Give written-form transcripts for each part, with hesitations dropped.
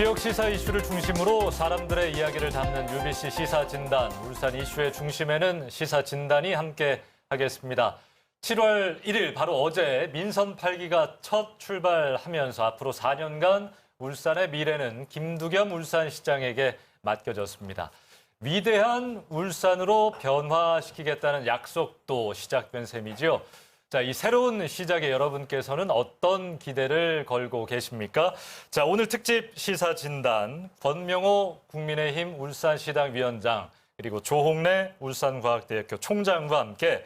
지역 시사 이슈를 중심으로 사람들의 이야기를 담는 UBC 시사진단. 울산 이슈의 중심에는 시사진단이 함께 하겠습니다. 7월 1일 바로 어제 민선 8기가 첫 출발하면서 앞으로 4년간 울산의 미래는 김두겸 울산시장에게 맡겨졌습니다. 위대한 울산으로 변화시키겠다는 약속도 시작된 셈이지요. 자, 이 새로운 시작에 여러분께서는 어떤 기대를 걸고 계십니까? 자, 오늘 특집 시사진단 권명호 국민의힘 울산시당 위원장 그리고 조홍래 울산과학대학교 총장과 함께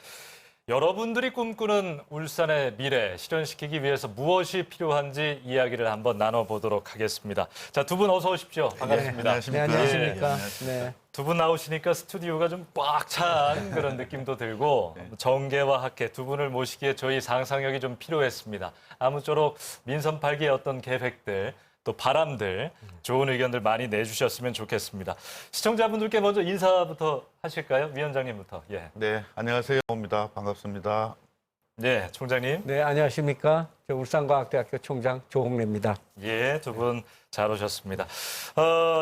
여러분들이 꿈꾸는 울산의 미래 실현시키기 위해서 무엇이 필요한지 이야기를 한번 나눠보도록 하겠습니다. 자, 두 분 어서 오십시오. 반갑습니다. 네, 안녕하십니까. 네. 두 분 나오시니까 스튜디오가 좀 꽉 찬 그런 느낌도 들고 정계와 학회 두 분을 모시기에 저희 상상력이 좀 필요했습니다. 아무쪼록 민선 8기의 어떤 계획들 또 바람들 좋은 의견들 많이 내주셨으면 좋겠습니다. 시청자분들께 먼저 인사부터 하실까요? 위원장님부터. 예. 네, 안녕하세요. 반갑습니다. 네, 총장님. 네, 안녕하십니까. 저 울산과학대학교 총장 조홍래입니다. 예, 두 분 잘 오셨습니다.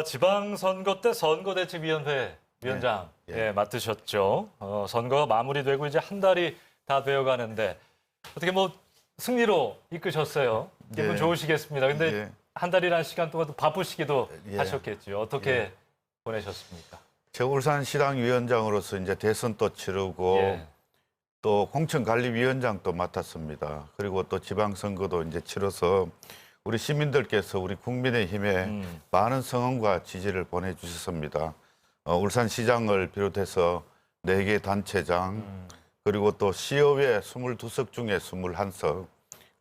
지방선거 때 선거대책위원회 위원장 맡으셨죠. 선거가 마무리되고 이제 한 달이 다 되어가는데 어떻게 뭐 승리로 이끄셨어요. 기분 좋으시겠습니다. 근데 한 달이라는 시간 동안 또 바쁘시기도 하셨겠죠. 어떻게 보내셨습니까? 저 울산시당 위원장으로서 이제 대선 또 치르고 또 공천관리위원장도 맡았습니다. 그리고 또 지방선거도 이제 치러서 우리 시민들께서 우리 국민의힘에 많은 성원과 지지를 보내주셨습니다. 울산시장을 비롯해서 4개 단체장 그리고 또 시의회 22석 중에 21석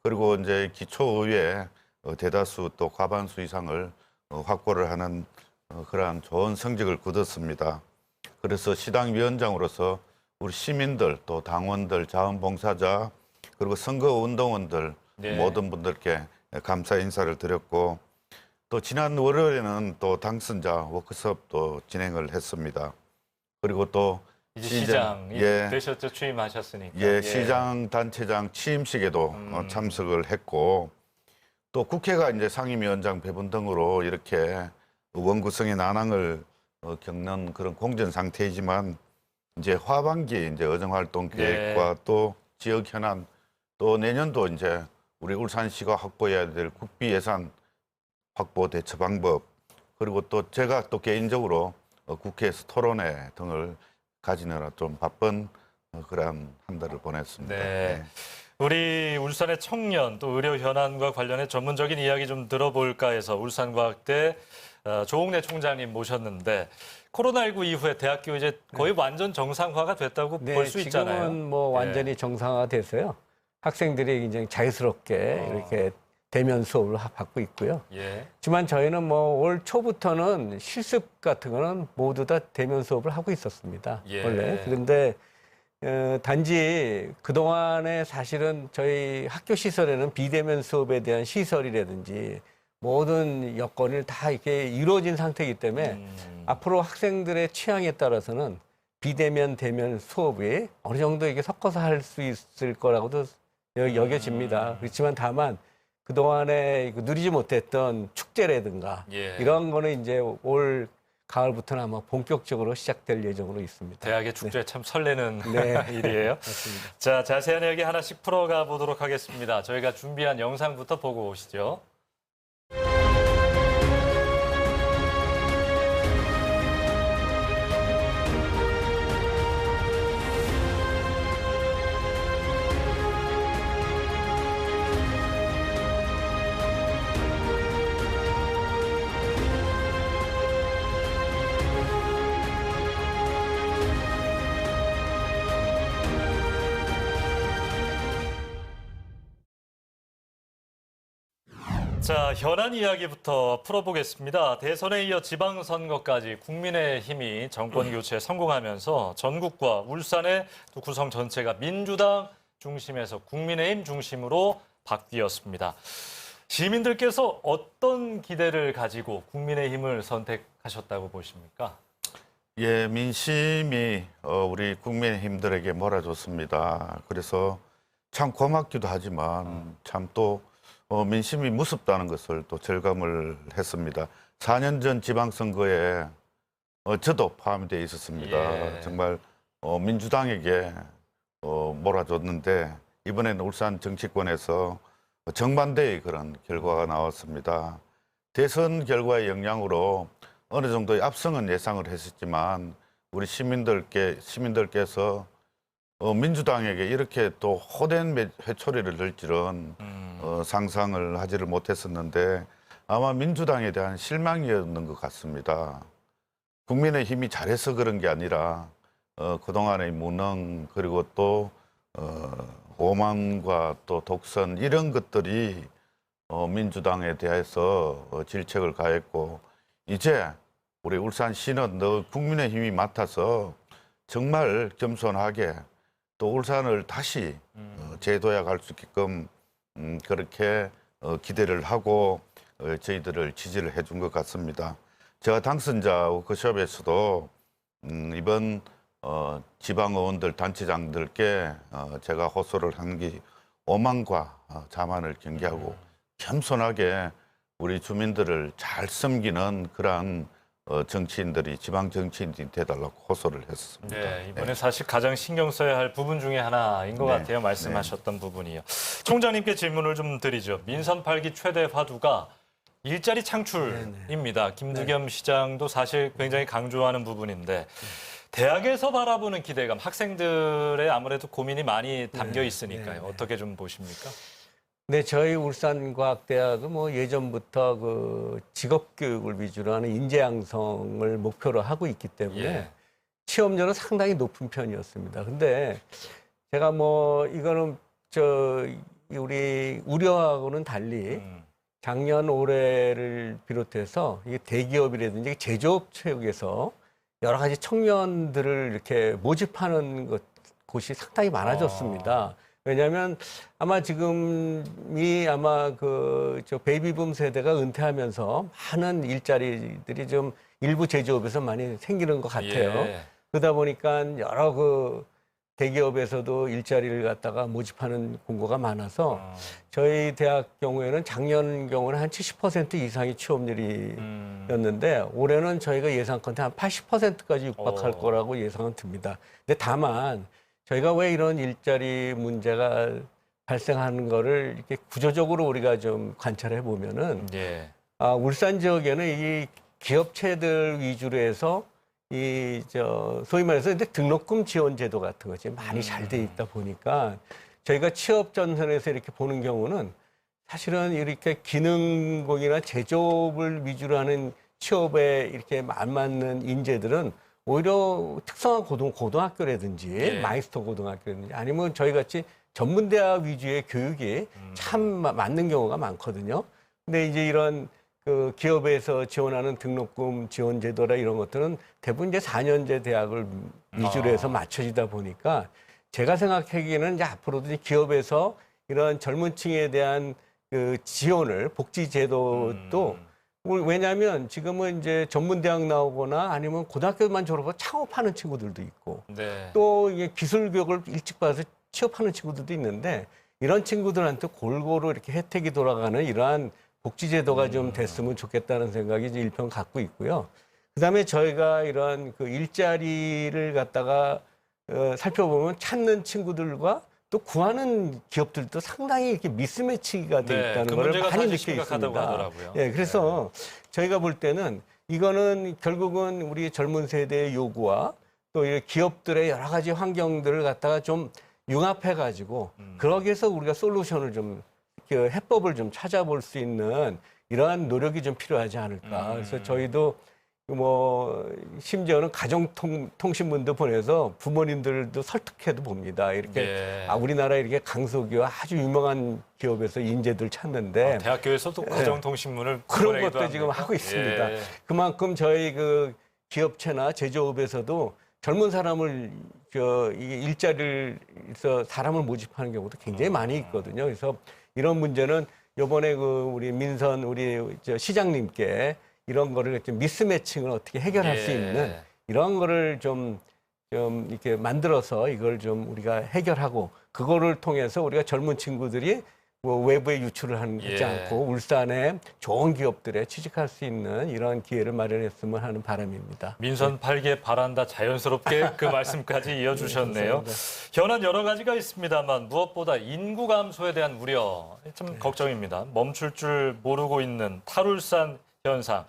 그리고 이제 기초의회 대다수 또 과반수 이상을 확보를 하는 그러한 좋은 성적을 거뒀습니다. 그래서 시당위원장으로서 우리 시민들 또 당원들 자원봉사자 그리고 선거운동원들 모든 분들께 감사 인사를 드렸고 또 지난 월요일에는 또 당선자 워크숍도 진행을 했습니다. 그리고 또 이제 시장이 되셨죠. 취임하셨으니까. 시장 단체장 취임식에도 참석을 했고 또 국회가 이제 상임위원장 배분 등으로 이렇게 원구성의 난항을 겪는 그런 공전 상태이지만 이제 하반기 이제 의정활동 계획과 또 지역 현안 또 내년도 이제 우리 울산시가 확보해야 될 국비 예산 확보 대처 방법 그리고 또 제가 또 개인적으로 국회에서 토론회 등을 가지느라 좀 바쁜 그런 한 달을 보냈습니다. 네. 우리 울산의 청년 또 의료 현안과 관련해 전문적인 이야기 좀 들어볼까 해서 울산과학대 조홍래 총장님 모셨는데 코로나19 이후에 대학교 이제 거의 완전 정상화가 됐다고 볼 수 있잖아요. 지금은 뭐 완전히 정상화돼서요. 학생들이 굉장히 자유스럽게 이렇게 대면 수업을 받고 있고요. 하지만 저희는 뭐 올 초부터는 실습 같은 거는 모두 다 대면 수업을 하고 있었습니다. 원래. 그런데 단지 그동안에 사실은 저희 학교 시설에는 비대면 수업에 대한 시설이라든지 모든 여건을 다 이렇게 이루어진 상태이기 때문에 앞으로 학생들의 취향에 따라서는 비대면, 대면 수업이 어느 정도 이게 섞어서 할 수 있을 거라고도 여겨집니다. 그렇지만 다만 그동안에 누리지 못했던 축제라든가 이런 거는 이제 올 가을부터는 아마 본격적으로 시작될 예정으로 있습니다. 대학의 축제 참 설레는 일이에요. 맞습니다. 자, 자세한 이야기 하나씩 풀어가 보도록 하겠습니다. 저희가 준비한 영상부터 보고 오시죠. 자, 현안 이야기부터 풀어보겠습니다. 대선에 이어 지방선거까지 국민의힘이 정권 교체에 성공하면서 전국과 울산의 구성 전체가 민주당 중심에서 국민의힘 중심으로 바뀌었습니다. 시민들께서 어떤 기대를 가지고 국민의힘을 선택하셨다고 보십니까? 민심이 우리 국민의힘들에게 몰아줬습니다. 그래서 참 고맙기도 하지만 참 또 민심이 무섭다는 것을 또 절감을 했습니다. 4년 전 지방선거에 저도 포함되어 있었습니다. 예. 정말 민주당에게 몰아줬는데 이번에는 울산 정치권에서 정반대의 그런 결과가 나왔습니다. 대선 결과의 영향으로 어느 정도의 압승은 예상을 했었지만 우리 시민들께서 민주당에게 이렇게 또 호된 회초리를 들 줄은 상상을 하지를 못했었는데 아마 민주당에 대한 실망이었는 것 같습니다. 국민의힘이 잘해서 그런 게 아니라 그동안의 무능 그리고 또 오만과 또 독선 이런 것들이 민주당에 대해서 질책을 가했고 이제 우리 울산시는 너 국민의힘이 맡아서 정말 겸손하게 또 울산을 다시 재도약할 수 있게끔 그렇게 기대를 하고 저희들을 지지를 해준 것 같습니다. 제가 당선자 워크숍에서도 이번 지방의원들 단체장들께 제가 호소를 한 게 오만과 자만을 경계하고 겸손하게 우리 주민들을 잘 섬기는 그러한 정치인들이 지방 정치인들이 돼달라고 호소를 했습니다. 네, 이번에 사실 가장 신경 써야 할 부분 중에 하나인 것 네, 같아요. 말씀하셨던 부분이요. 총장님께 질문을 좀 드리죠. 민선 8기 최대 화두가 일자리 창출입니다. 김두겸 시장도 사실 굉장히 강조하는 부분인데 대학에서 바라보는 기대감, 학생들의 아무래도 고민이 많이 담겨 있으니까요. 어떻게 좀 보십니까? 네, 저희 울산과학대학은 뭐 예전부터 그 직업교육을 위주로 하는 인재 양성을 목표로 하고 있기 때문에 예. 취업률은 상당히 높은 편이었습니다. 근데 제가 뭐 이거는 우리 우려하고는 달리 작년 올해를 비롯해서 이게 대기업이라든지 제조업 체육에서 여러 가지 청년들을 이렇게 모집하는 곳이 상당히 많아졌습니다. 왜냐하면 아마 지금이 아마 저 베이비붐 세대가 은퇴하면서 많은 일자리들이 좀 일부 제조업에서 많이 생기는 것 같아요. 예. 그러다 보니까 여러 그 대기업에서도 일자리를 갖다가 모집하는 공고가 많아서 저희 대학 경우에는 작년 경우는 한 70% 이상이 취업률이었는데 올해는 저희가 예상컨대 한 80%까지 육박할 거라고 예상은 듭니다. 근데 다만 저희가 왜 이런 일자리 문제가 발생하는 거를 이렇게 구조적으로 우리가 좀 관찰해 보면은 예. 울산 지역에는 이 기업체들 위주로 해서 소위 말해서 근데 등록금 지원 제도 같은 것이 많이 잘 돼 있다 보니까 저희가 취업 전선에서 이렇게 보는 경우는 사실은 이렇게 기능공이나 제조업을 위주로 하는 취업에 이렇게 안 맞는 인재들은 오히려 특성화 고등학교라든지 예. 마이스터 고등학교라든지 아니면 저희 같이 전문대학 위주의 교육이 참 맞는 경우가 많거든요. 근데 이제 이런 그 기업에서 지원하는 등록금 지원 제도라 이런 것들은 대부분 이제 4년제 대학을 위주로 해서 맞춰지다 보니까 제가 생각하기에는 이제 앞으로도 이제 기업에서 이런 젊은 층에 대한 그 지원을 복지 제도도 왜냐하면 지금은 이제 전문대학 나오거나 아니면 고등학교만 졸업하고 창업하는 친구들도 있고 네. 또 이게 기술 교육을 일찍 받아서 취업하는 친구들도 있는데 이런 친구들한테 골고루 이렇게 혜택이 돌아가는 이러한 복지제도가 좀 됐으면 좋겠다는 생각이 이제 일편 갖고 있고요. 그다음에 저희가 이런 그 일자리를 갖다가 살펴보면 찾는 친구들과 또 구하는 기업들도 상당히 이렇게 미스매치가 돼 네, 있다는 그 걸 문제가 많이 사실 느껴 심각하다고 있습니다. 하더라고요. 예, 그래서 저희가 볼 때는 이거는 결국은 우리 젊은 세대의 요구와 또 이 기업들의 여러 가지 환경들을 갖다가 좀 융합해 가지고 그러기 위해서 우리가 솔루션을 좀 그 해법을 좀 찾아볼 수 있는 이러한 노력이 좀 필요하지 않을까. 그래서 저희도 뭐 심지어는 가정통신문도 보내서 부모님들도 설득해도 봅니다. 이렇게 예. 우리나라 이렇게 강소기업 아주 유명한 기업에서 인재들 찾는데 대학교에서도 가정통신문을 그런 보내기도 것도 지금 합니까? 하고 있습니다. 예. 그만큼 저희 그 기업체나 제조업에서도 젊은 사람을 이게 일자리를 서 사람을 모집하는 경우도 굉장히 많이 있거든요. 그래서 이런 문제는 이번에 그 우리 민선 우리 시장님께 이런 거를 좀 미스매칭을 어떻게 해결할 수 예. 있는 이런 거를 좀 이렇게 만들어서 이걸 좀 우리가 해결하고 그거를 통해서 우리가 젊은 친구들이 뭐 외부에 유출을 하지 예. 않고 울산에 좋은 기업들에 취직할 수 있는 이런 기회를 마련했으면 하는 바람입니다. 민선 8개 바란다 자연스럽게 그 말씀까지 이어주셨네요. 현안 여러 가지가 있습니다만 무엇보다 인구 감소에 대한 우려 좀 걱정입니다. 멈출 줄 모르고 있는 탈울산 현상.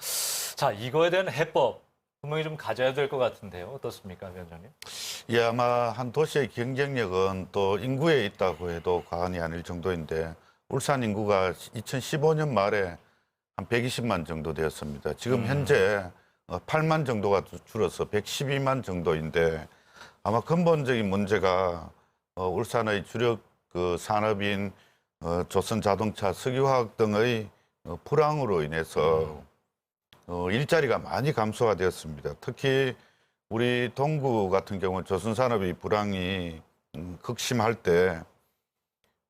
자, 이거에 대한 해법 분명히 좀 가져야 될 것 같은데요. 어떻습니까, 위원장님? 예, 아마 한 도시의 경쟁력은 또 인구에 있다고 해도 과언이 아닐 정도인데 울산 인구가 2015년 말에 한 120만 정도 되었습니다. 지금 현재 8만 정도가 줄어서 112만 정도인데 아마 근본적인 문제가 울산의 주력 그 산업인 조선자동차, 석유화학 등의 불황으로 인해서 일자리가 많이 감소가 되었습니다. 특히 우리 동구 같은 경우는 조선산업이 불황이 극심할 때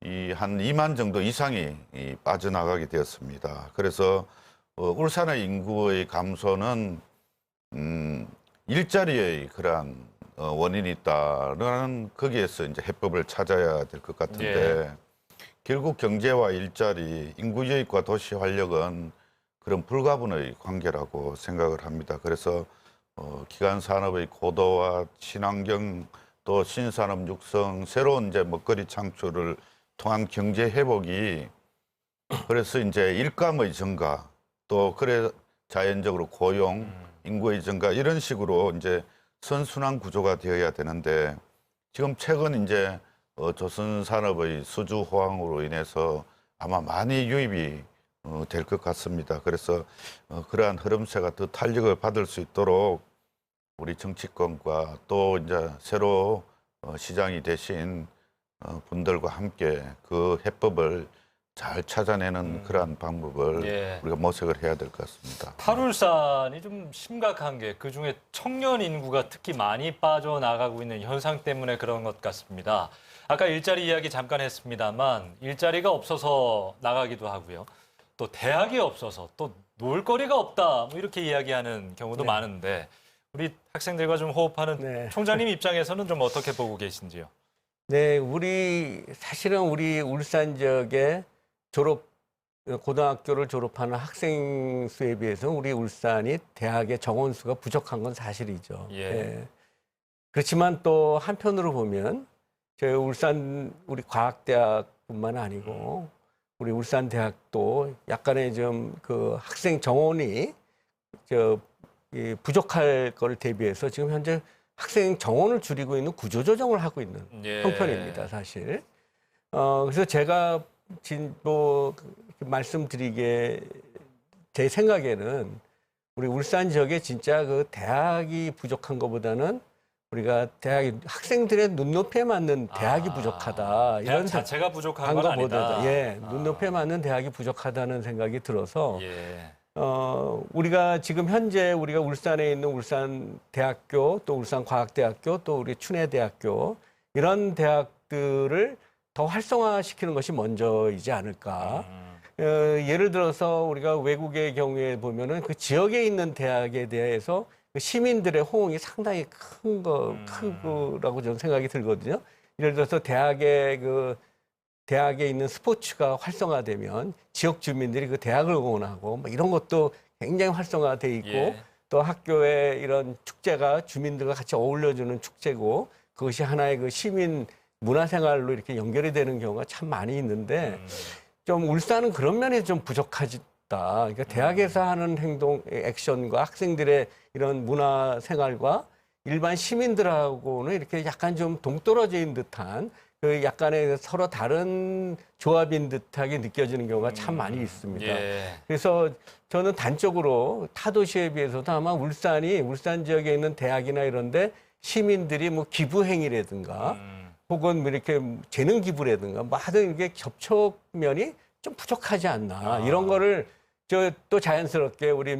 이 한 2만 정도 이상이 빠져나가게 되었습니다. 그래서 울산의 인구의 감소는 일자리의 그러한 원인이 있다는 거기에서 이제 해법을 찾아야 될 것 같은데 결국 경제와 일자리, 인구 유입과 도시 활력은 그런 불가분의 관계라고 생각을 합니다. 그래서 기간 산업의 고도화, 친환경 또 신산업 육성, 새로운 이제 먹거리 창출을 통한 경제 회복이 그래서 이제 일감의 증가 또 그래 자연적으로 고용, 인구의 증가 이런 식으로 이제 선순환 구조가 되어야 되는데 지금 최근 이제 조선 산업의 수주 호황으로 인해서 아마 많이 유입이 될 것 같습니다. 그래서 그러한 흐름세가 더 탄력을 받을 수 있도록 우리 정치권과 또 이제 새로 시장이 되신 분들과 함께 그 해법을 잘 찾아내는 그러한 방법을 우리가 모색을 해야 될 것 같습니다. 탈울산이 좀 심각한 게 그중에 청년 인구가 특히 많이 빠져나가고 있는 현상 때문에 그런 것 같습니다. 아까 일자리 이야기 잠깐 했습니다만 일자리가 없어서 나가기도 하고요. 또 대학이 없어서 또 놀거리가 없다 뭐 이렇게 이야기하는 경우도 많은데 우리 학생들과 좀 호흡하는 총장님 입장에서는 좀 어떻게 보고 계신지요? 네, 사실은 우리 울산 지역의 고등학교를 졸업하는 학생 수에 비해서 우리 울산이 대학의 정원 수가 부족한 건 사실이죠. 예. 그렇지만 또 한편으로 보면 저희 우리 과학대학뿐만 아니고 우리 울산대학도 약간의 좀 그 학생 정원이 부족할 거를 대비해서 지금 현재 학생 정원을 줄이고 있는 구조조정을 하고 있는 형편입니다, 사실. 그래서 제가 말씀드리게 제 생각에는 우리 울산 지역에 진짜 그 대학이 부족한 것보다는 우리가 학생들의 눈높이에 맞는 대학이 부족하다. 대학 자체가 부족한 건 아니다. 눈높이에 맞는 대학이 부족하다는 생각이 들어서 우리가 지금 현재 우리가 울산에 있는 울산대학교 또 울산과학대학교 또 우리 춘해대학교 이런 대학들을 더 활성화시키는 것이 먼저이지 않을까. 예를 들어서 우리가 외국의 경우에 보면은 그 지역에 있는 대학에 대해서 시민들의 호응이 상당히 크다고 저는 생각이 들거든요. 예를 들어서 대학에 있는 스포츠가 활성화되면 지역 주민들이 그 대학을 응원하고 뭐 이런 것도 굉장히 활성화돼 있고 또 학교에 이런 축제가 주민들과 같이 어울려주는 축제고 그것이 하나의 그 시민 문화생활로 이렇게 연결이 되는 경우가 참 많이 있는데 좀 울산은 그런 면에서 좀 부족하다. 그러니까 대학에서 하는 행동, 액션과 학생들의 이런 문화생활과 일반 시민들하고는 이렇게 약간 좀 동떨어져 있는 듯한 그 약간의 서로 다른 조합인 듯하게 느껴지는 경우가 참 많이 있습니다. 그래서 저는 단적으로 타 도시에 비해서도 아마 울산 지역에 있는 대학이나 이런데 시민들이 뭐 기부 행위라든가 혹은 뭐 이렇게 재능 기부라든가 뭐 하여튼 이렇게 접촉면이 좀 부족하지 않나 이런 거를 또 자연스럽게 우리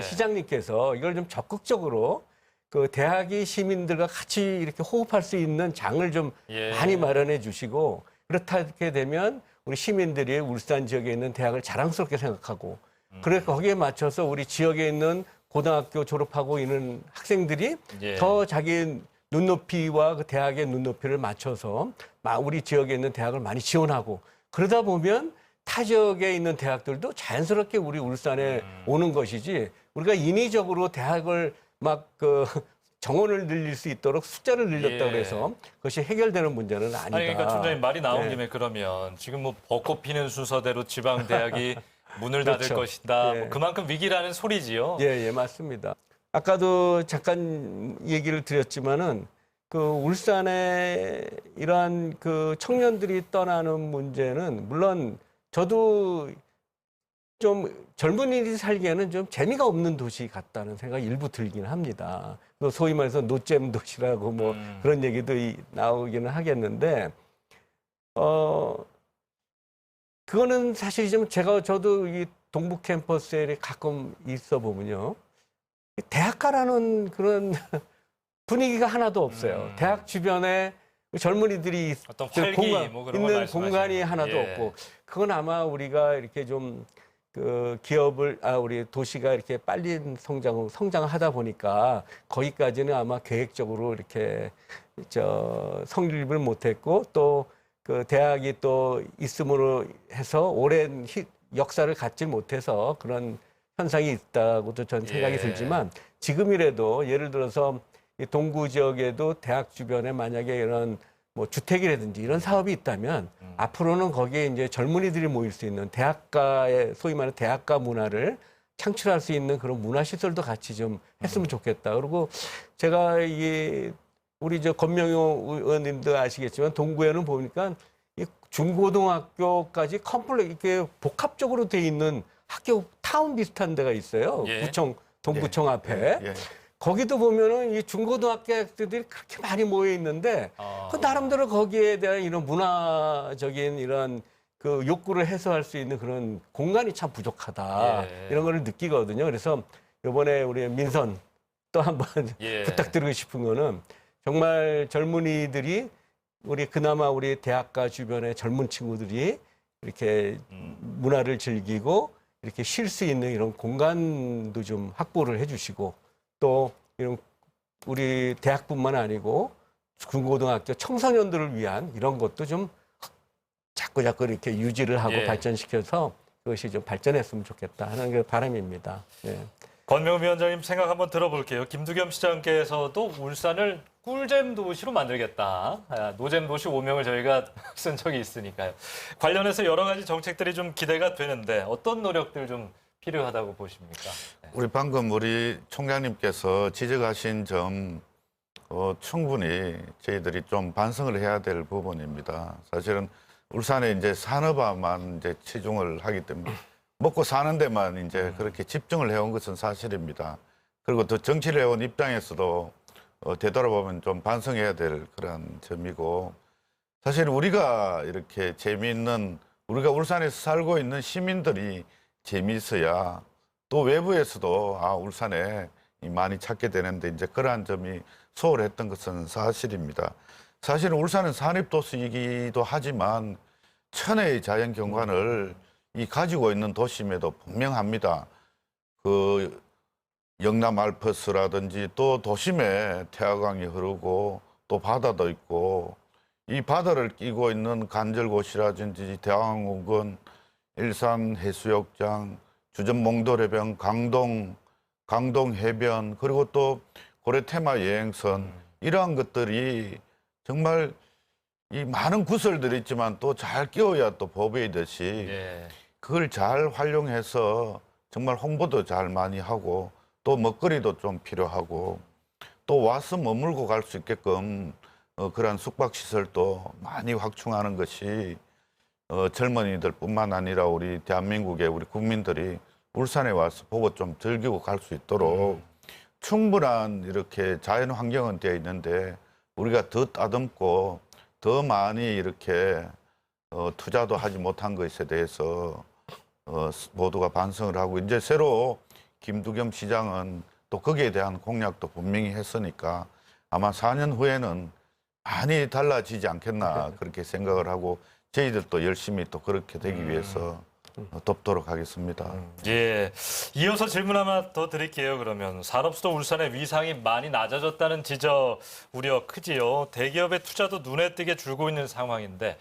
시장님께서 이걸 좀 적극적으로 그 대학이 시민들과 같이 이렇게 호흡할 수 있는 장을 좀 많이 마련해 주시고 그렇게 되면 우리 시민들이 울산 지역에 있는 대학을 자랑스럽게 생각하고 그래 거기에 맞춰서 우리 지역에 있는 고등학교 졸업하고 있는 학생들이 더 자기 눈높이와 그 대학의 눈높이를 맞춰서 우리 지역에 있는 대학을 많이 지원하고 그러다 보면 타 지역에 있는 대학들도 자연스럽게 우리 울산에 오는 것이지 우리가 인위적으로 대학을 막 정원을 늘릴 수 있도록 숫자를 늘렸다고 예. 해서 그것이 해결되는 문제는 아니다. 아니 그러니까 총장님 말이 나온 네. 김에 그러면 지금 뭐 벚꽃 피는 순서대로 지방 대학이 문을 닫을 그렇죠. 것이다. 예. 뭐 그만큼 위기라는 소리지요. 예, 맞습니다. 아까도 잠깐 얘기를 드렸지만은 그 울산에 이러한 그 청년들이 떠나는 문제는 물론 저도 좀 젊은이들이 살기에는 좀 재미가 없는 도시 같다는 생각이 일부 들긴 합니다. 또 소위 말해서 노잼 도시라고 뭐 그런 얘기도 나오기는 하겠는데, 그거는 사실 좀 저도 이 동부 캠퍼스에 가끔 있어 보면요. 대학가라는 그런 분위기가 하나도 없어요. 대학 주변에 젊은이들이 어떤 활기 뭐 그런 걸 있는 말씀하시는 공간이 하나도 예. 없고, 그건 아마 우리가 이렇게 좀 그 기업을 우리 도시가 이렇게 빨리 성장하다 보니까 거기까지는 아마 계획적으로 이렇게 성립을 못했고 또 그 대학이 또 있음으로 해서 오랜 역사를 갖지 못해서 그런 현상이 있다고도 전 생각이 예. 들지만 지금이라도 예를 들어서 이 동구 지역에도 대학 주변에 만약에 이런 뭐 주택이라든지 이런 사업이 있다면 앞으로는 거기에 이제 젊은이들이 모일 수 있는 대학가의 소위 말하는 대학가 문화를 창출할 수 있는 그런 문화시설도 같이 좀 했으면 좋겠다. 그리고 제가 이게 우리 권명효 의원님도 아시겠지만 동구에는 보니까 이 중고등학교까지 이렇게 복합적으로 돼 있는 학교 타운 비슷한 데가 있어요. 예. 동구청 앞에. 예. 거기도 보면은 이 중고등학교 학생들이 그렇게 많이 모여 있는데 그 나름대로 거기에 대한 이런 문화적인 이런 그 욕구를 해소할 수 있는 그런 공간이 참 부족하다. 예. 이런 거를 느끼거든요. 그래서 이번에 우리 민선 또 한번 예. 부탁드리고 싶은 거는 정말 젊은이들이 그나마 우리 대학가 주변의 젊은 친구들이 이렇게 문화를 즐기고 이렇게 쉴 수 있는 이런 공간도 좀 확보를 해주시고 또 이런 우리 대학뿐만 아니고 중고등학교 청소년들을 위한 이런 것도 좀 자꾸 이렇게 유지를 하고 예. 발전시켜서 그것이 좀 발전했으면 좋겠다 하는 게 바람입니다. 예. 권명우 위원장님 생각 한번 들어볼게요. 김두겸 시장께서도 울산을 꿀잼 도시로 만들겠다. 노잼 도시 오명을 저희가 쓴 적이 있으니까요. 관련해서 여러 가지 정책들이 좀 기대가 되는데 어떤 노력들 좀 필요하다고 보십니까? 우리 방금 우리 총장님께서 지적하신 점 충분히 저희들이 좀 반성을 해야 될 부분입니다. 사실은 울산에 이제 산업화만 이제 치중을 하기 때문에 먹고 사는 데만 이제 그렇게 집중을 해온 것은 사실입니다. 그리고 또 정치를 해온 입장에서도 되돌아보면 좀 반성해야 될 그런 점이고, 사실 우리가 이렇게 우리가 울산에서 살고 있는 시민들이 재미있어야 또 외부에서도 울산에 많이 찾게 되는데 이제 그러한 점이 소홀했던 것은 사실입니다. 사실은 울산은 산업도시이기도 하지만 천혜의 자연 경관을 가지고 있는 도심에도 분명합니다. 그 영남 알프스라든지 또 도심에 태화강이 흐르고 또 바다도 있고 이 바다를 끼고 있는 간절곶이라든지 대왕호건, 일산 해수욕장, 주전 몽돌해변, 강동 해변, 그리고 또 고래 테마 여행선, 이러한 것들이 정말 이 많은 구설들이 있지만 또 잘 끼워야 또 보배이듯이 예. 그걸 잘 활용해서 정말 홍보도 잘 많이 하고 또 먹거리도 좀 필요하고 또 와서 머물고 갈 수 있게끔 그러한 숙박시설도 많이 확충하는 것이 젊은이들뿐만 아니라 우리 대한민국의 우리 국민들이 울산에 와서 보고 좀 즐기고 갈 수 있도록 충분한 이렇게 자연 환경은 되어 있는데 우리가 더 따듬고 더 많이 이렇게 투자도 하지 못한 것에 대해서 모두가 반성을 하고 이제 새로 김두겸 시장은 또 거기에 대한 공약도 분명히 했으니까 아마 4년 후에는 많이 달라지지 않겠나 그렇게 생각을 하고 저희들도 열심히 또 그렇게 되기 위해서 돕도록 하겠습니다. 예. 이어서 질문 하나 더 드릴게요. 그러면 산업수도 울산의 위상이 많이 낮아졌다는 지적 우려 크지요. 대기업의 투자도 눈에 띄게 줄고 있는 상황인데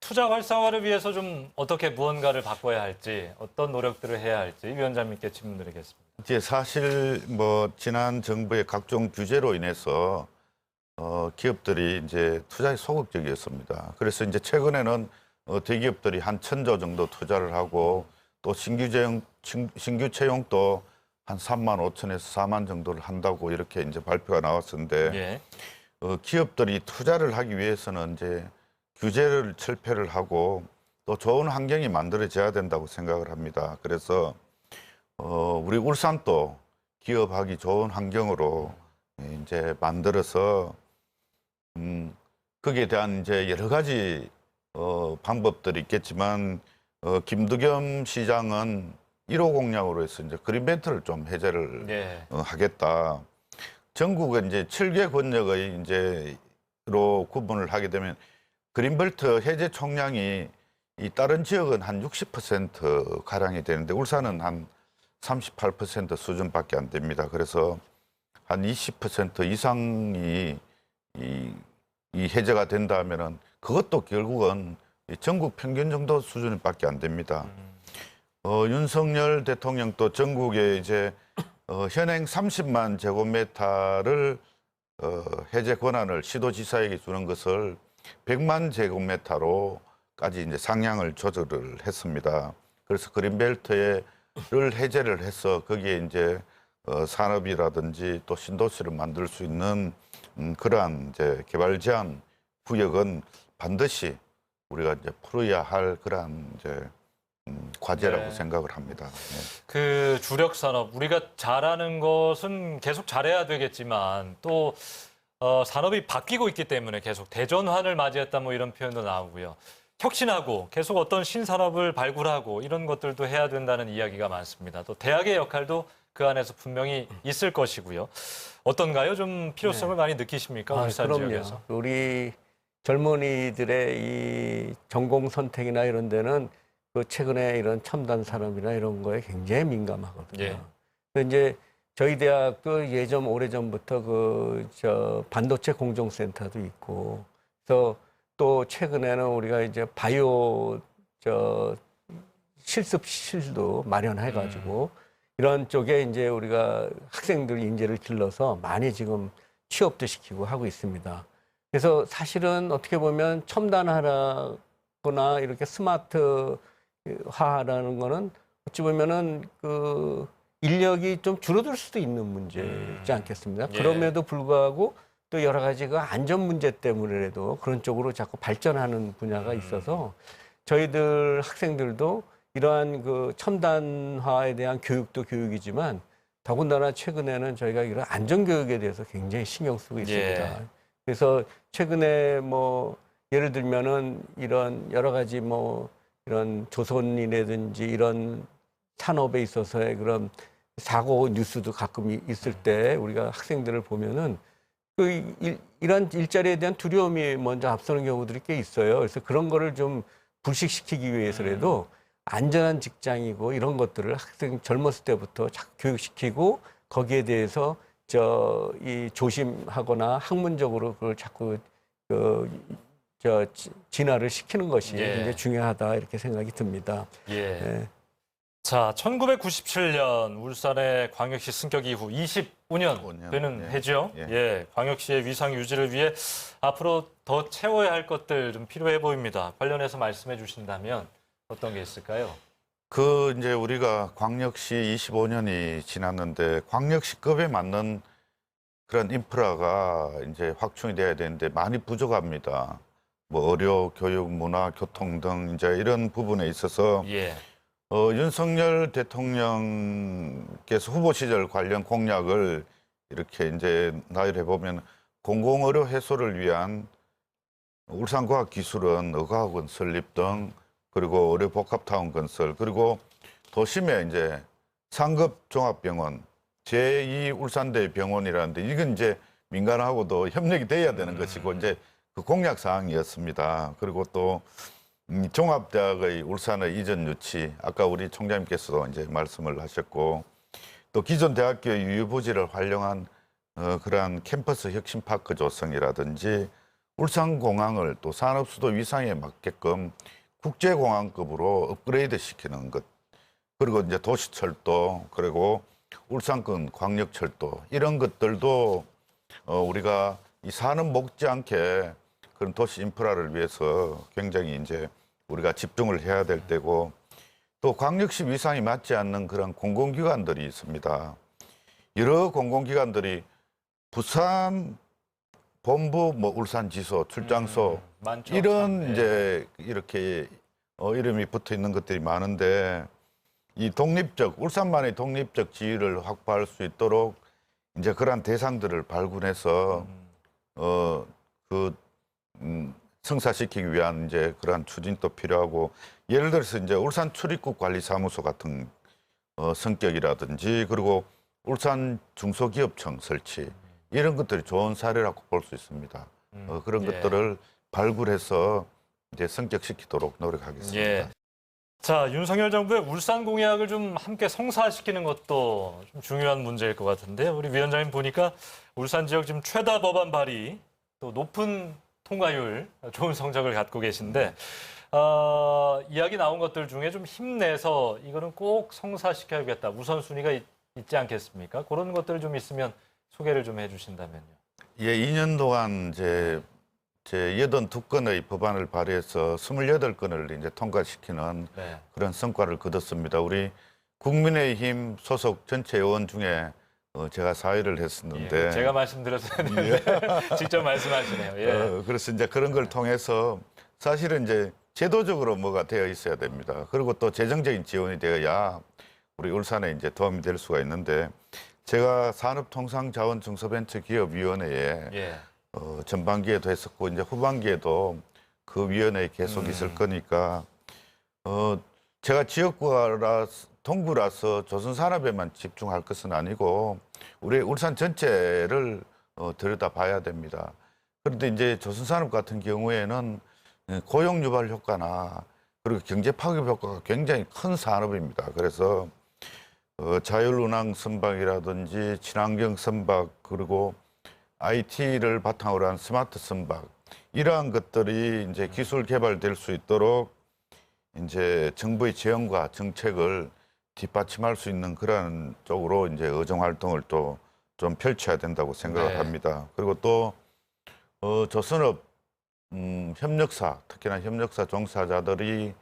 투자 활성화를 위해서 좀 어떻게 무언가를 바꿔야 할지, 어떤 노력들을 해야 할지 위원장님께 질문드리겠습니다. 이제 사실 뭐 지난 정부의 각종 규제로 인해서 기업들이 이제 투자에 소극적이었습니다. 그래서 이제 최근에는 대기업들이 한 1,000조 정도 투자를 하고 또 신규 채용도 한 3만 5천에서 4만 정도를 한다고 이렇게 이제 발표가 나왔었는데 예. 기업들이 투자를 하기 위해서는 이제 규제를 철폐를 하고 또 좋은 환경이 만들어져야 된다고 생각을 합니다. 그래서 우리 울산도 기업하기 좋은 환경으로 이제 만들어서 거기에 대한 이제 여러 가지 방법들이 있겠지만 김두겸 시장은 1호 공약으로 해서 이제 그린벨트를 좀 해제를 예. 하겠다. 전국은 이제 7개 권역의 이제로 구분을 하게 되면 그린벨트 해제 총량이 이 다른 지역은 한 60% 가량이 되는데 울산은 한 38% 수준밖에 안 됩니다. 그래서 한 20% 이상이 이 해제가 된다면은 그것도 결국은 전국 평균 정도 수준밖에 안 됩니다. 윤석열 대통령도 전국에 이제 현행 30만 제곱미터를 해제 권한을 시도지사에게 주는 것을 100만 제곱미터로까지 이제 상향을 조절을 했습니다. 그래서 그린벨트를 해제를 해서 거기에 이제 산업이라든지 또 신도시를 만들 수 있는 그러한 이제 개발 제한 구역은 반드시 우리가 이제 풀어야 할 그러한 이제 과제라고 네. 생각을 합니다. 네. 그 주력 산업 우리가 잘하는 것은 계속 잘해야 되겠지만 또 산업이 바뀌고 있기 때문에 계속 대전환을 맞이했다 뭐 이런 표현도 나오고요. 혁신하고 계속 어떤 신산업을 발굴하고 이런 것들도 해야 된다는 이야기가 많습니다. 또 대학의 역할도 그 안에서 분명히 있을 것이고요. 어떤가요? 좀 필요성을 많이 느끼십니까? 울산 그럼요. 지역에서. 우리 젊은이들의 이 전공 선택이나 이런 데는 그 최근에 이런 첨단 산업이나 이런 거에 굉장히 민감하거든요. 예. 근데 이제 저희 대학도 예전 오래전부터 그 반도체 공정센터도 있고, 그래서 또 최근에는 우리가 이제 바이오 실습실도 마련해가지고 이런 쪽에 이제 우리가 학생들 인재를 길러서 많이 지금 취업도 시키고 하고 있습니다. 그래서 사실은 어떻게 보면 첨단화거나 이렇게 스마트화라는 거는 어찌 보면은 그 인력이 좀 줄어들 수도 있는 문제지 않겠습니까? 예. 그럼에도 불구하고 또 여러 가지 그 안전 문제 때문에라도 그런 쪽으로 자꾸 발전하는 분야가 있어서 저희들 학생들도 이러한 그 첨단화에 대한 교육도 교육이지만 더군다나 최근에는 저희가 이런 안전교육에 대해서 굉장히 신경 쓰고 있습니다. 예. 그래서 최근에 뭐 예를 들면은 이런 여러 가지 뭐 이런 조선이라든지 이런 산업에 있어서의 그런 사고 뉴스도 가끔 있을 때 우리가 학생들을 보면은 이런 일자리에 대한 두려움이 먼저 앞서는 경우들이 꽤 있어요. 그래서 그런 거를 좀 불식시키기 위해서라도 안전한 직장이고 이런 것들을 학생 젊었을 때부터 자꾸 교육시키고 거기에 대해서 이 조심하거나 학문적으로 그걸 자꾸 진화를 시키는 것이 예. 굉장히 중요하다 이렇게 생각이 듭니다. 예. 예. 자, 1997년 울산의 광역시 승격 이후 25년 되는 예. 해죠. 예. 예, 광역시의 위상 유지를 위해 앞으로 더 채워야 할 것들 좀 필요해 보입니다. 관련해서 말씀해 주신다면 어떤 게 있을까요? 이제 우리가 광역시 25년이 지났는데 광역시급에 맞는 그런 인프라가 이제 확충이 돼야 되는데 많이 부족합니다. 뭐 의료, 교육, 문화, 교통 등 이제 이런 부분에 있어서 예. 윤석열 대통령께서 후보 시절 관련 공약을 이렇게 이제 나열해 보면 공공의료 해소를 위한 울산과학기술원 의과학원 설립 등 그리고 의료 복합타운 건설 그리고 도심에 이제 상급 종합병원 제2 울산대 병원이라는데 이건 이제 민간하고도 협력이 돼야 되는 것이고 이제 그 공약 사항이었습니다. 그리고 또 종합대학의 울산의 이전 유치 아까 우리 총장님께서도 이제 말씀을 하셨고 또 기존 대학교의 유휴부지를 활용한 그러한 캠퍼스 혁신파크 조성이라든지 울산공항을 또 산업수도 위상에 맞게끔 국제공항급으로 업그레이드 시키는 것, 그리고 이제 도시철도, 그리고 울산권 광역철도, 이런 것들도 우리가 이 산업 못지않게 그런 도시 인프라를 위해서 굉장히 이제 우리가 집중을 해야 될 때고, 또 광역시 위상이 맞지 않는 그런 공공기관들이 있습니다. 여러 공공기관들이 부산 본부, 뭐 울산지소, 출장소 많죠. 이런 참, 이제 이렇게 이름이 붙어 있는 것들이 많은데, 이 독립적 울산만의 독립적 지위를 확보할 수 있도록 이제 그러한 대상들을 발굴해서 성사시키기 위한 이제 그러한 추진도 필요하고, 예를 들어서 이제 울산 출입국 관리사무소 같은 성격이라든지, 그리고 울산 중소기업청 설치, 이런 것들이 좋은 사례라고 볼 수 있습니다. 그런 예. 것들을 발굴해서 이제 성격시키도록 노력하겠습니다. 예. 자, 윤석열 정부의 울산 공약을 좀 함께 성사시키는 것도 좀 중요한 문제일 것 같은데요. 우리 위원장님 보니까 울산 지역 지금 최다 법안 발의, 또 높은 통과율, 좋은 성적을 갖고 계신데, 이야기 나온 것들 중에 좀 힘내서 이거는 꼭 성사시켜야겠다, 우선순위가 있지 않겠습니까? 그런 것들 좀 있으면 소개를 좀 해주신다면요. 예, 2년 동안 제 82건의 법안을 발의해서 28건을 이제 통과시키는 네. 그런 성과를 거뒀습니다. 우리 국민의힘 소속 전체 의원 중에 제가 사회를 했었는데, 예, 제가 말씀드렸었는데 직접 말씀하시네요. 예. 그래서 이제 그런 걸 통해서 사실은 이제 제도적으로 뭐가 되어 있어야 됩니다. 그리고 또 재정적인 지원이 되어야 우리 울산에 이제 도움이 될 수가 있는데, 제가 산업통상자원중소벤처기업위원회에 예. 전반기에도 했었고 이제 후반기에도 그 위원회에 계속 있을 거니까 제가 지역구라서 동구라서 조선산업에만 집중할 것은 아니고 우리 울산 전체를 들여다봐야 됩니다. 그런데 이제 조선산업 같은 경우에는 고용 유발 효과나 그리고 경제 파급 효과가 굉장히 큰 산업입니다. 그래서 자율운항 선박이라든지 친환경 선박, 그리고 IT를 바탕으로 한 스마트 선박, 이러한 것들이 이제 기술 개발될 수 있도록 이제 정부의 지원과 정책을 뒷받침할 수 있는 그런 쪽으로 이제 의정 활동을 또 좀 펼쳐야 된다고 생각을 네. 합니다. 그리고 또 조선업 협력사, 특히나 협력사 종사자들이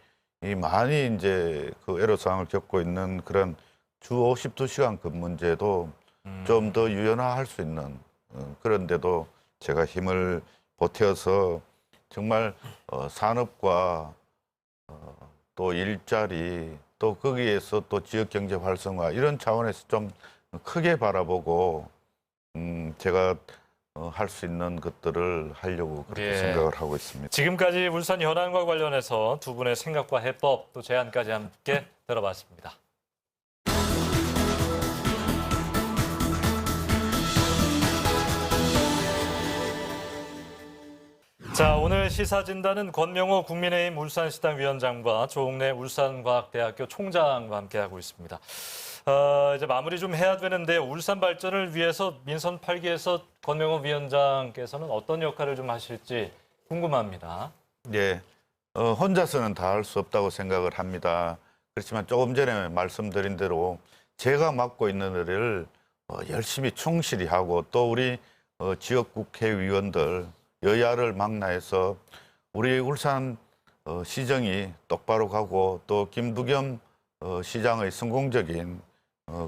많이 이제 그 애로사항을 겪고 있는 그런 주 52시간 근무제도 좀 더 유연화할 수 있는, 그런데도 제가 힘을 보태어서 정말 산업과 또 일자리, 또 거기에서 또 지역경제 활성화, 이런 차원에서 좀 크게 바라보고 제가 할 수 있는 것들을 하려고 그렇게 예. 생각을 하고 있습니다. 지금까지 울산 현안과 관련해서 두 분의 생각과 해법, 또 제안까지 함께 들어봤습니다. 자, 오늘 시사진단은 권명호 국민의힘 울산시당 위원장과 조홍래 울산과학대학교 총장과 함께하고 있습니다. 이제 마무리 좀 해야 되는데, 울산 발전을 위해서 민선 8기에서 권명호 위원장께서는 어떤 역할을 좀 하실지 궁금합니다. 예, 혼자서는 다 할 수 없다고 생각을 합니다. 그렇지만 조금 전에 말씀드린 대로 제가 맡고 있는 일을 열심히 충실히 하고, 또 우리 지역 국회의원들, 여야를 망라해서 우리 울산 시정이 똑바로 가고, 또 김두겸 시장의 성공적인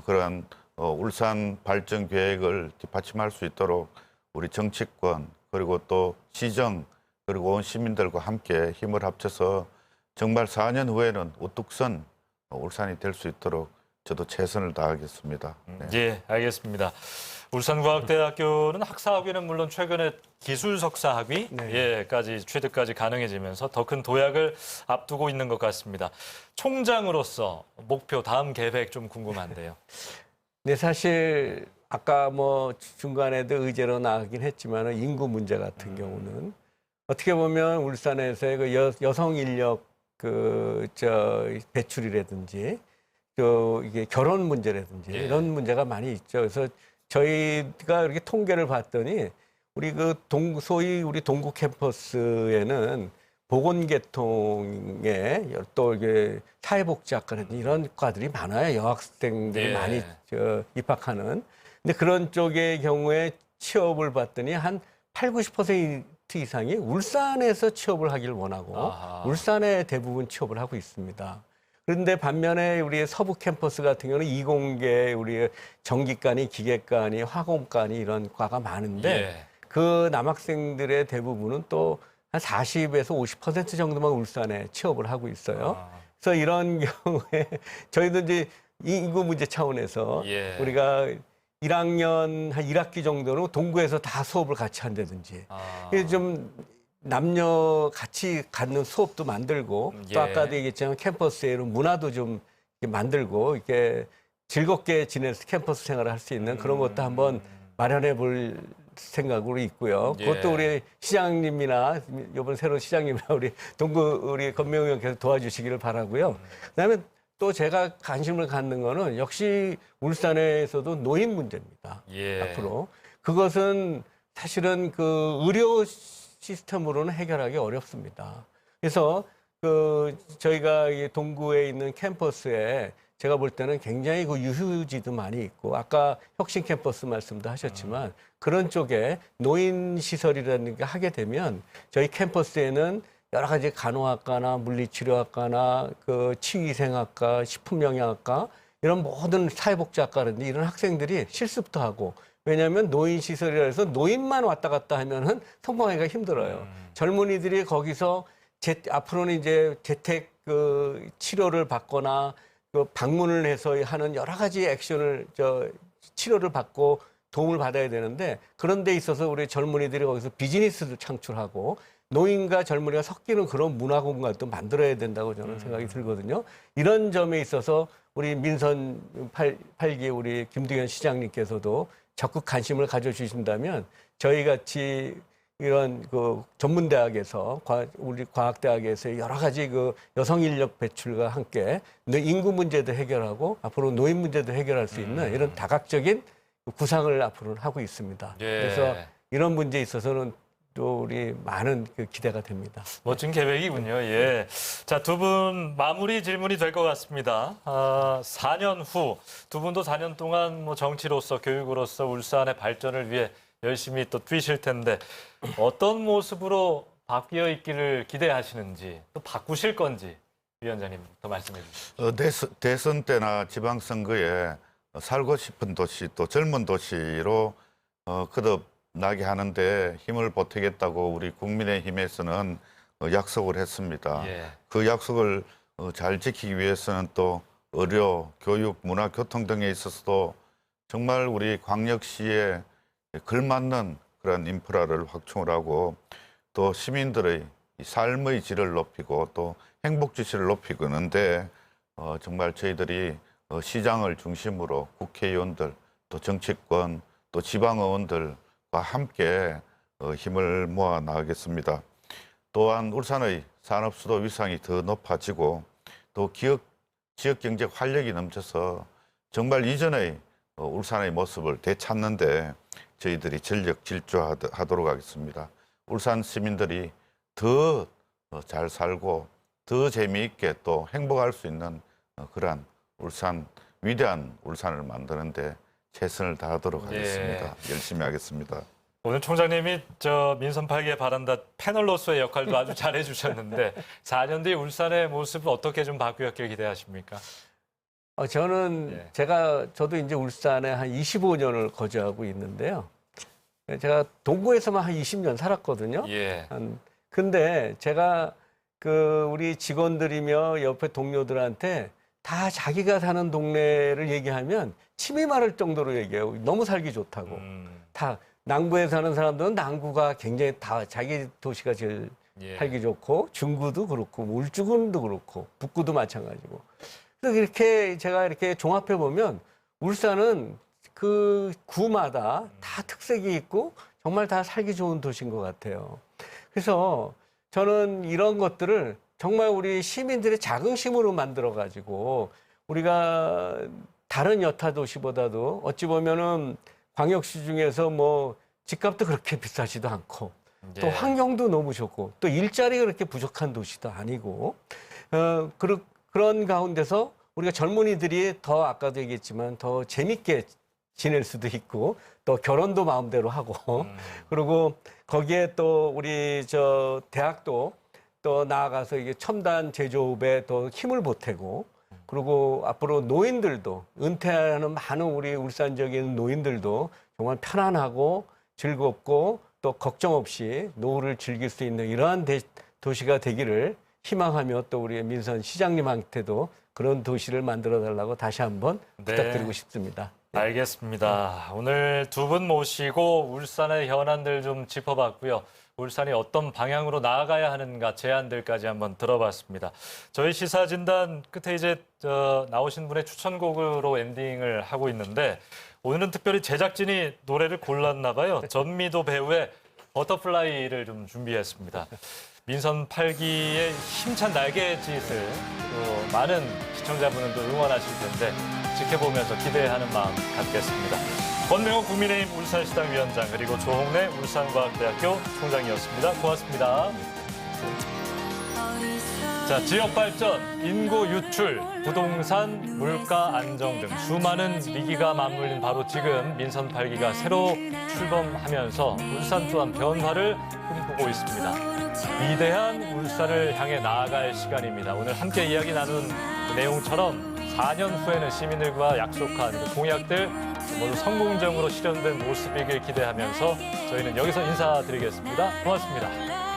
그런 울산 발전 계획을 뒷받침할 수 있도록 우리 정치권, 그리고 또 시정, 그리고 온 시민들과 함께 힘을 합쳐서 정말 4년 후에는 우뚝 선 울산이 될 수 있도록 저도 최선을 다하겠습니다. 네. 예, 알겠습니다. 울산과학대학교는 학사학위는 물론 최근에 기술 석사학위 까지 취득까지 가능해지면서 더 큰 도약을 앞두고 있는 것 같습니다. 총장으로서 목표, 다음 계획 좀 궁금한데요. 네, 사실 아까 뭐 중간에도 의제로 나가긴 했지만 인구 문제 같은 경우는 어떻게 보면 울산에서의 그 여성 인력 배출이라든지 또 이게 결혼 문제라든지 이런 문제가 많이 있죠. 그래서 저희가 이렇게 통계를 봤더니 우리 소위 우리 동구 캠퍼스에는 보건계통에 또 이게 사회복지학과라든지 이런 과들이 많아요. 여학생들이 예. 많이 입학하는. 근데 그런 쪽의 경우에 취업을 봤더니 한 80, 90% 이상이 울산에서 취업을 하길 원하고 아하. 울산에 대부분 취업을 하고 있습니다. 그런데 반면에 우리 서부 캠퍼스 같은 경우는 이공계 우리 전기과니 기계과니 화공과니 이런 과가 많은데 예. 그 남학생들의 대부분은 또 한 40에서 50% 정도만 울산에 취업을 하고 있어요. 아. 그래서 이런 경우에 저희도 이제 인구 문제 차원에서 예. 우리가 1학년 한 1학기 정도는 동구에서 다 수업을 같이 한다든지 아. 이게 좀 남녀 같이 갖는 수업도 만들고 예. 또 아까도 얘기했지만 캠퍼스에 문화도 좀 이렇게 만들고 이렇게 즐겁게 지내서 캠퍼스 생활을 할 수 있는 그런 것도 한번 마련해 볼 생각으로 있고요. 예. 그것도 우리 시장님이나 이번 새로운 시장님이나 우리 동구 우리 건명 의원께서 도와주시기를 바라고요. 그다음에 또 제가 관심을 갖는 거는 역시 울산에서도 노인 문제입니다. 예. 앞으로 그것은 사실은 그 의료 시스템으로는 해결하기 어렵습니다. 그래서 저희가 이 동구에 있는 캠퍼스에 제가 볼 때는 굉장히 그 유휴지도 많이 있고 아까 혁신 캠퍼스 말씀도 하셨지만 그런 쪽에 노인 시설이라는 게 하게 되면 저희 캠퍼스에는 여러 가지 간호학과나 물리치료학과나 그 치위생학과, 식품영양학과 이런 모든 사회복지학과라든지 이런 학생들이 실습도 하고 왜냐하면 노인 시설이라 해서 노인만 왔다 갔다 하면은 성공하기가 힘들어요. 젊은이들이 거기서 앞으로는 이제 재택 치료를 받거나 방문을 해서 하는 여러 가지 액션을 치료를 받고 도움을 받아야 되는데 그런 데 있어서 우리 젊은이들이 거기서 비즈니스도 창출하고 노인과 젊은이가 섞이는 그런 문화 공간도 만들어야 된다고 저는 생각이 들거든요. 이런 점에 있어서 우리 민선 8기 우리 김두현 시장님께서도 적극 관심을 가져주신다면 저희 같이 이런 전문대학에서 우리 과학대학에서 여러 가지 여성 인력 배출과 함께 인구 문제도 해결하고 앞으로 노인 문제도 해결할 수 있는 이런 다각적인 구상을 앞으로는 하고 있습니다. 예. 그래서 이런 문제에 있어서는 또 우리 많은 기대가 됩니다. 멋진 계획이군요. 예. 자, 두 분 마무리 질문이 될 것 같습니다. 4년 후 두 분도 4년 동안 정치로서 교육으로서 울산의 발전을 위해 열심히 또 뛰실 텐데 어떤 모습으로 바뀌어 있기를 기대하시는지 또 바꾸실 건지 위원장님부터 말씀해 주시죠. 대선 때나 지방선거에 살고 싶은 도시 또 젊은 도시로 거듭나게 하는데 힘을 보태겠다고 우리 국민의힘에서는 약속을 했습니다. 예. 그 약속을 잘 지키기 위해서는 또 의료, 교육, 문화, 교통 등에 있어서도 정말 우리 광역시에 걸맞는 그런 인프라를 확충을 하고 또 시민들의 삶의 질을 높이고 또 행복 지수를 높이고 그러는데 정말 저희들이 시장을 중심으로 국회의원들 또 정치권 또 지방의원들과 함께 힘을 모아 나가겠습니다. 또한 울산의 산업수도 위상이 더 높아지고 또 지역경제 활력이 넘쳐서 정말 이전의 울산의 모습을 되찾는데 저희들이 전력 질주하도록 하겠습니다. 울산 시민들이 더 잘 살고 더 재미있게 또 행복할 수 있는 그러한 위대한 울산을 만드는데 최선을 다하도록 하겠습니다. 열심히 하겠습니다. 오늘 총장님이 민선 8기에 바란다 패널로서의 역할도 아주 잘해 주셨는데 4년 뒤 울산의 모습을 어떻게 좀 바뀌었길 기대하십니까? 저는 저도 이제 울산에 한 25년을 거주하고 있는데요. 제가 동구에서만 한 20년 살았거든요. 예. 근데 제가 우리 직원들이며 옆에 동료들한테 다 자기가 사는 동네를 얘기하면 침이 마를 정도로 얘기해요. 너무 살기 좋다고. 다 남구에 사는 사람들은 남구가 굉장히 다 자기 도시가 제일 살기 좋고 중구도 그렇고 울주군도 그렇고 북구도 마찬가지고. 그래서 이렇게 제가 이렇게 종합해 보면 울산은 그 구마다 다 특색이 있고 정말 다 살기 좋은 도시인 것 같아요. 그래서 저는 이런 것들을 정말 우리 시민들의 자긍심으로 만들어가지고 우리가 다른 여타 도시보다도 어찌 보면은 광역시 중에서 집값도 그렇게 비싸지도 않고 또 예. 환경도 너무 좋고 또 일자리가 그렇게 부족한 도시도 아니고 그런 가운데서 우리가 젊은이들이 더 아까도 얘기했지만 더 재밌게 지낼 수도 있고 또 결혼도 마음대로 하고 그리고 거기에 또 우리 저 대학도 또 나아가서 이게 첨단 제조업에 더 힘을 보태고 그리고 앞으로 노인들도 은퇴하는 많은 우리 울산 지역에 있는 노인들도 정말 편안하고 즐겁고 또 걱정 없이 노후를 즐길 수 있는 이러한 도시가 되기를 희망하며 또 우리 민선 시장님한테도 그런 도시를 만들어 달라고 다시 한번 부탁드리고 싶습니다. 알겠습니다. 오늘 두 분 모시고 울산의 현안들 좀 짚어봤고요. 울산이 어떤 방향으로 나아가야 하는가 제안들까지 한번 들어봤습니다. 저희 시사진단 끝에 이제 나오신 분의 추천곡으로 엔딩을 하고 있는데 오늘은 특별히 제작진이 노래를 골랐나 봐요. 전미도 배우의 버터플라이를 좀 준비했습니다. 민선 8기의 힘찬 날개짓을 또 많은 시청자분들도 응원하실 텐데 지켜보면서 기대하는 마음 갖겠습니다. 권명호 국민의힘 울산시당 위원장 그리고 조홍래 울산과학대학교 총장이었습니다. 고맙습니다. 자, 지역 발전, 인구 유출, 부동산, 물가 안정 등 수많은 위기가 맞물린 바로 지금 민선 8기가 새로 출범하면서 울산 또한 변화를 꿈꾸고 있습니다. 위대한 울산을 향해 나아갈 시간입니다. 오늘 함께 이야기 나눈 그 내용처럼 4년 후에는 시민들과 약속한 그 공약들 모두 성공적으로 실현된 모습이길 기대하면서 저희는 여기서 인사드리겠습니다. 고맙습니다.